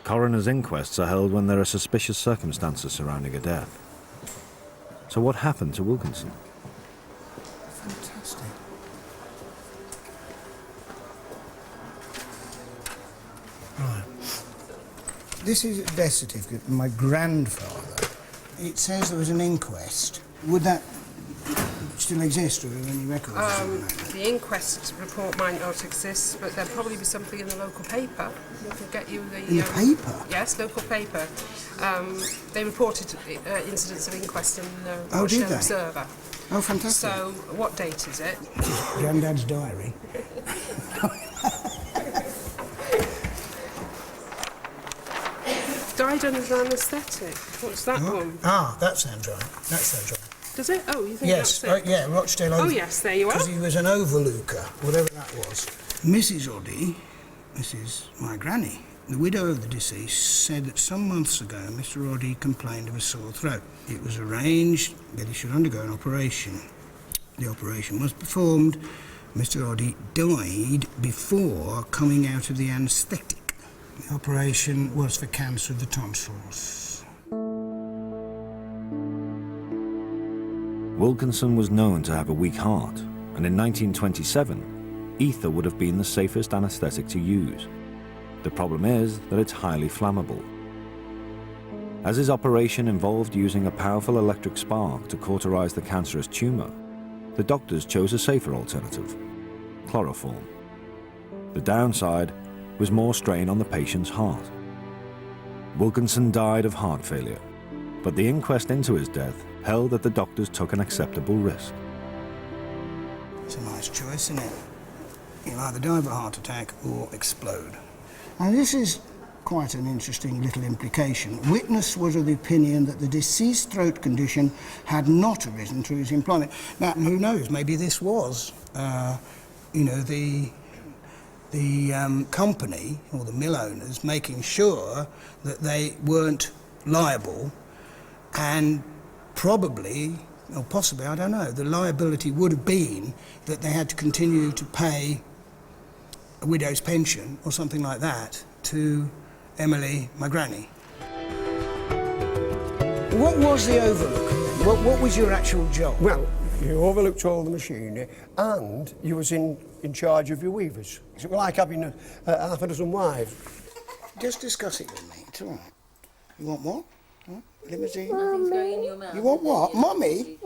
Coroner's inquests are held when there are suspicious circumstances surrounding a death. So what happened to Wilkinson? Fantastic. Right. This is a death certificate from my grandfather. It says there was an inquest. Would that still exist, or are there any records? The inquest report might not exist, but there'll probably be something in the local paper. We can get you the... In the paper? Yes, local paper. They reported incidents of inquest in the Oh, did Rochdale they? Observer. Oh, fantastic. So, what date is it? Granddad's diary. Died under anaesthetic. What's that one? Ah, that sounds right. That sounds right. Does it? Oh, you think Yes, that's it? yeah, Rochdale Observer. Oh, yes, there you are. Because he was an overlooker, whatever that was. Mrs. Oddie, this is my granny, the widow of the deceased, said that some months ago Mr. Oddie complained of a sore throat. It was arranged that he should undergo an operation. The operation was performed. Mr. Oddie died before coming out of the anaesthetic. The operation was for cancer of the tonsils. Wilkinson was known to have a weak heart, and in 1927, ether would have been the safest anaesthetic to use. The problem is that it's highly flammable. As his operation involved using a powerful electric spark to cauterize the cancerous tumour, the doctors chose a safer alternative, chloroform. The downside was more strain on the patient's heart. Wilkinson died of heart failure, but the inquest into his death held that the doctors took an acceptable risk. It's a nice choice, isn't it? You'll either die of a heart attack or explode. Now, this is quite an interesting little implication. Witness was of the opinion that the deceased throat condition had not arisen through his employment. Now, who knows, maybe this was, the company or the mill owners making sure that they weren't liable, and probably, or possibly, I don't know, the liability would have been that they had to continue to pay a widow's pension or something like that to Emily, my granny. What was the overlooker then? What was your actual job? Well, you overlooked all the machinery and you was in charge of your weavers. It was like having half a dozen wives. Just discuss it with me, it's all right. You want what? Huh? Limousine? Nothing's going in your mouth. You want what? Mummy?